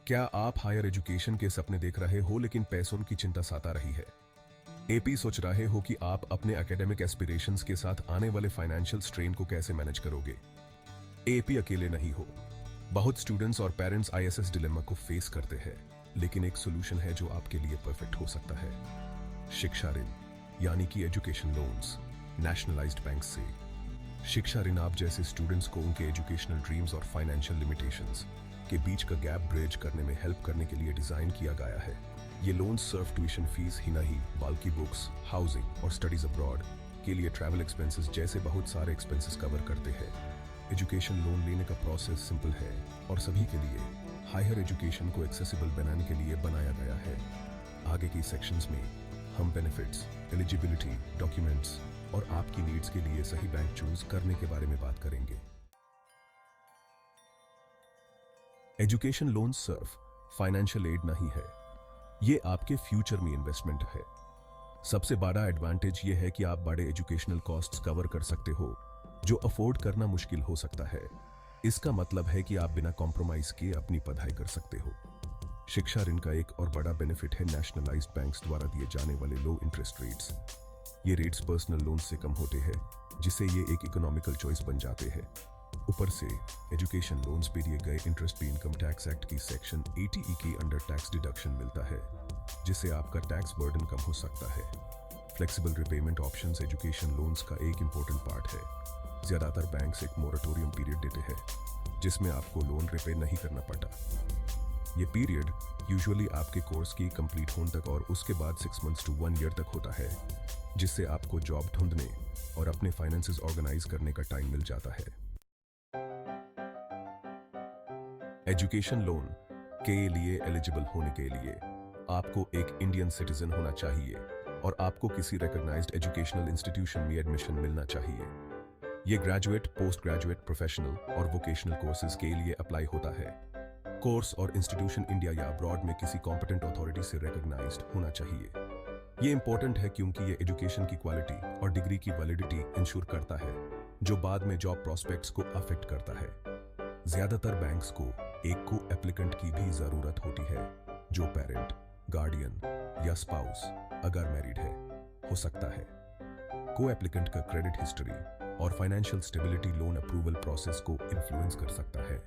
क्या आप higher education के सपने देख रहे हो लेकिन पैसों की चिंता सता रही है? एपी सोच रहे हो कि आप अपने एकेडमिक एस्पिरेशंस के साथ आने वाले फाइनेंशियल स्ट्रेन को कैसे मैनेज करोगे? एपी अकेले नहीं हो। बहुत स्टूडेंट्स और पेरेंट्स आईएसएस डिलेमा को फेस करते हैं, लेकिन एक सोल्यूशन है जो आपके लिए परफेक्ट हो सकता है। शिक्षा ऋण, यानी कि एजुकेशन लोन्स, नेशनलाइज्ड बैंक से। शिक्षा ऋण आप जैसे स्टूडेंट्स को उनके एजुकेशनल ड्रीम्स और फाइनेंशियल लिमिटेशंस के बीच का गैप ब्रिज करने में हेल्प करने के लिए डिजाइन किया गया है। ये लोन सिर्फ ट्यूशन फीस ही नहीं, बल्कि बुक्स, हाउसिंग और स्टडीज अब्रॉड के लिए ट्रैवल एक्सपेंसेस जैसे बहुत सारे एक्सपेंसेस कवर करते हैं। एजुकेशन लोन लेने का प्रोसेस सिंपल है और सभी के लिए हायर एजुकेशन को एक्सेसिबल बनाने के लिए बनाया गया है। आगे की सेक्शंस में हम बेनिफिट्स, एलिजिबिलिटी, डॉक्यूमेंट्स और आपकी नीड्स के लिए सही बैंक चूज करने के बारे में बात करेंगे। एजुकेशन लोन सिर्फ फाइनेंशियल एड नहीं है, ये आपके फ्यूचर में इन्वेस्टमेंट है। सबसे बड़ा एडवांटेज ये है कि आप बड़े एजुकेशनल कॉस्ट्स कवर कर सकते हो जो अफोर्ड करना मुश्किल हो सकता है। इसका मतलब है कि आप बिना कॉम्प्रोमाइज किए अपनी पढ़ाई कर सकते हो। शिक्षा ऋण का एक और बड़ा बेनिफिट है नेशनलाइज्ड बैंक्स द्वारा दिए जाने वाले लो इंटरेस्ट रेट्स। ये रेट्स पर्सनल लोन से कम होते हैं, जिससे ये एक इकोनॉमिकल चॉइस बन जाते हैं। ऊपर से एजुकेशन लोन्स पे दिए गए इंटरेस्ट पे इनकम टैक्स एक्ट की सेक्शन 80E के अंडर टैक्स डिडक्शन मिलता है, जिससे आपका टैक्स बर्डन कम हो सकता है। Flexible repayment options education loans का एक इंपॉर्टेंट पार्ट है। ज्यादातर बैंक्स एक मोरेटोरियम पीरियड देते हैं, जिसमें आपको लोन रिपे नहीं करना पड़ता। ये पीरियड यूजुअली आपके कोर्स की कंप्लीट होने तक और उसके बाद 6 मंथ्स to 1 ईयर तक होता है, जिससे आपको जॉब ढूंढने और अपने फाइनेंसेस ऑर्गेनाइज करने का टाइम मिल जाता है। एजुकेशन लोन के लिए एलिजिबल होने के लिए आपको एक इंडियन सिटीजन होना चाहिए और आपको किसी रिकॉग्नाइज्ड एजुकेशनल इंस्टीट्यूशन में एडमिशन मिलना चाहिए। ये ग्रेजुएट, पोस्ट ग्रेजुएट, प्रोफेशनल और वोकेशनल कोर्सेज के लिए अप्लाई होता है। कोर्स और इंस्टीट्यूशन इंडिया या अब्रॉड में किसी कॉम्पिटेंट अथॉरिटी से रिकॉग्नाइज्ड होना चाहिए। ये इंपॉर्टेंट है क्योंकि ये एजुकेशन की क्वालिटी और डिग्री की वैलिडिटी इंश्योर करता है, जो बाद में जॉब प्रोस्पेक्ट्स को अफेक्ट करता है। ज्यादातर बैंक्स को एक को एप्लीकेंट की भी जरूरत होती है, जो पेरेंट, गार्डियन या स्पाउस अगर मैरिड है हो सकता है। को एप्लीकेंट का क्रेडिट हिस्ट्री और financial stability loan approval process को इन्फ्लुएंस कर सकता है,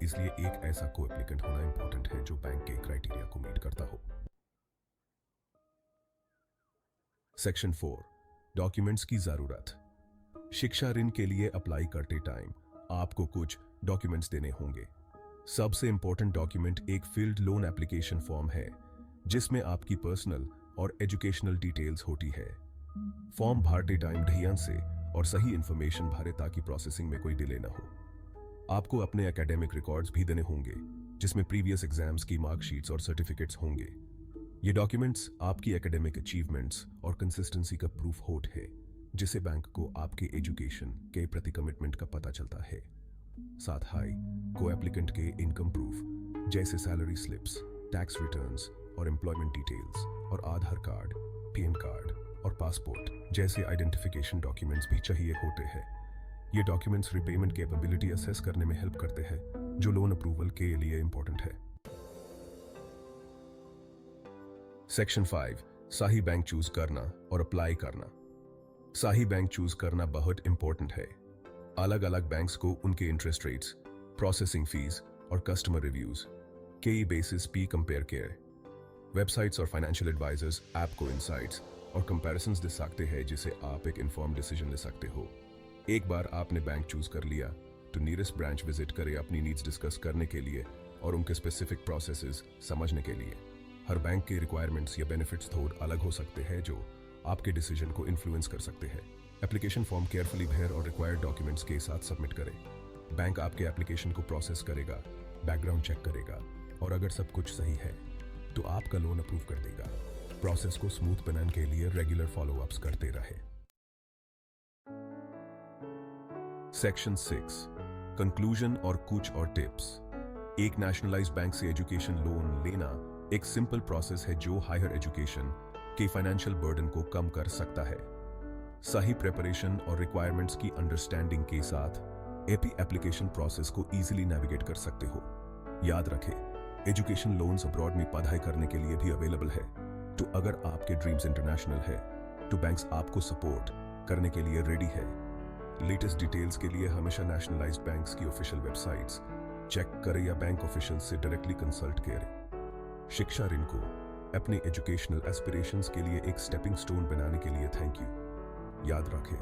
इसलिए एक ऐसा को एप्लीकेंट होना इंपॉर्टेंट है जो बैंक के क्राइटेरिया को मीट करता हो। सेक्शन 4, डॉक्यूमेंट्स की जरूरत। शिक्षा ऋण के लिए अप्लाई करते टाइम आपको कुछ डॉक्यूमेंट्स देने होंगे। सबसे इंपॉर्टेंट डॉक्यूमेंट एक फील्ड लोन एप्लीकेशन फॉर्म है, जिसमें आपकी पर्सनल और एजुकेशनल डिटेल्स होती है। फॉर्म भरते टाइम ध्यान से और सही इंफॉर्मेशन भरे ताकि प्रोसेसिंग में कोई डिले ना हो। आपको अपने एकेडमिक रिकॉर्ड्स भी देने होंगे, जिसमें प्रीवियस एग्जाम्स की मार्कशीट्स और सर्टिफिकेट्स होंगे। ये डॉक्यूमेंट्स आपकी एकेडमिक अचीवमेंट्स और कंसिस्टेंसी का प्रूफ होट है, जिससे बैंक को आपके एजुकेशन के प्रति कमिटमेंट का पता चलता है। साथ ही को एप्लीकेंट के इनकम प्रूफ जैसे सैलरी स्लिप्स, टैक्स रिटर्न्स और एम्प्लॉयमेंट डिटेल्स और आधार कार्ड, पैन कार्ड और पासपोर्ट जैसे आइडेंटिफिकेशन डॉक्यूमेंट्स भी चाहिए होते हैं। ये डॉक्यूमेंट्स रिपेमेंट कैपेबिलिटी असेस करने में हेल्प करते हैं, जो लोन अप्रूवल के लिए इंपॉर्टेंट है। सेक्शन 5, सही बैंक चूज करना और अप्लाई करना। सही बैंक चूज करना बहुत इंपॉर्टेंट है। अलग अलग बैंक्स को उनके इंटरेस्ट रेट्स, प्रोसेसिंग फीस और कस्टमर रिव्यूज के बेसिस पे कंपेयर किए। वेबसाइट्स और फाइनेंशियल एडवाइजर्स आपको इनसाइट्स और कंपैरिजंस दे सकते हैं, जिससे आप एक इन्फॉर्म्ड डिसीजन ले सकते हो। एक बार आपने बैंक चूज कर लिया तो नियरेस्ट ब्रांच विजिट करें अपनी नीड्स डिस्कस करने के लिए और उनके स्पेसिफिक प्रोसेसेस समझने के लिए। हर बैंक के रिक्वायरमेंट्स या बेनिफिट्स थोड़ा अलग हो सकते हैं, जो आपके डिसीजन को इन्फ्लुएंस कर सकते हैं। एप्लीकेशन फॉर्म केयरफुली भर और रिक्वायर्ड डॉक्यूमेंट्स के साथ सबमिट करें। बैंक आपके एप्लीकेशन को प्रोसेस करेगा, बैकग्राउंड चेक करेगा और अगर सब कुछ सही है तो आपका लोन अप्रूव कर देगा। प्रोसेस को स्मूथ बनाने के लिए रेगुलर फॉलोअप्स करते रहे। सेक्शन 6, कंक्लूजन और कुछ और टिप्स। एक नेशनलाइज्ड बैंक से एजुकेशन लोन लेना एक सिंपल प्रोसेस है जो हायर एजुकेशन के फाइनेंशियल बर्डन को कम कर सकता है। सही प्रिपरेशन और रिक्वायरमेंट्स की अंडरस्टैंडिंग के साथ एपी एप्लीकेशन प्रोसेस को इजीली नेविगेट कर सकते हो। याद रखें, एजुकेशन लोन्स अब्रॉड में पढ़ाई करने के लिए भी अवेलेबल है। तो अगर आपके ड्रीम्स इंटरनेशनल है तो बैंक्स आपको सपोर्ट करने के लिए रेडी है। लेटेस्ट डिटेल्स के लिए हमेशा नेशनलाइज्ड बैंक्स की ऑफिशियल वेबसाइट्स चेक करें या बैंक ऑफिशियल से डायरेक्टली कंसल्ट करें। शिक्षा ऋण को अपने एजुकेशनल एस्पिरेशंस के लिए एक स्टेपिंग स्टोन बनाने के लिए थैंक यू। याद रखें,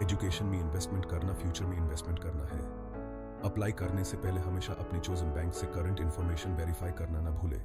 एजुकेशन में इन्वेस्टमेंट करना फ्यूचर में इन्वेस्टमेंट करना है। अप्लाई करने से पहले हमेशा अपने चोजन बैंक से करंट इंफॉर्मेशन वेरीफाई करना ना भूलें।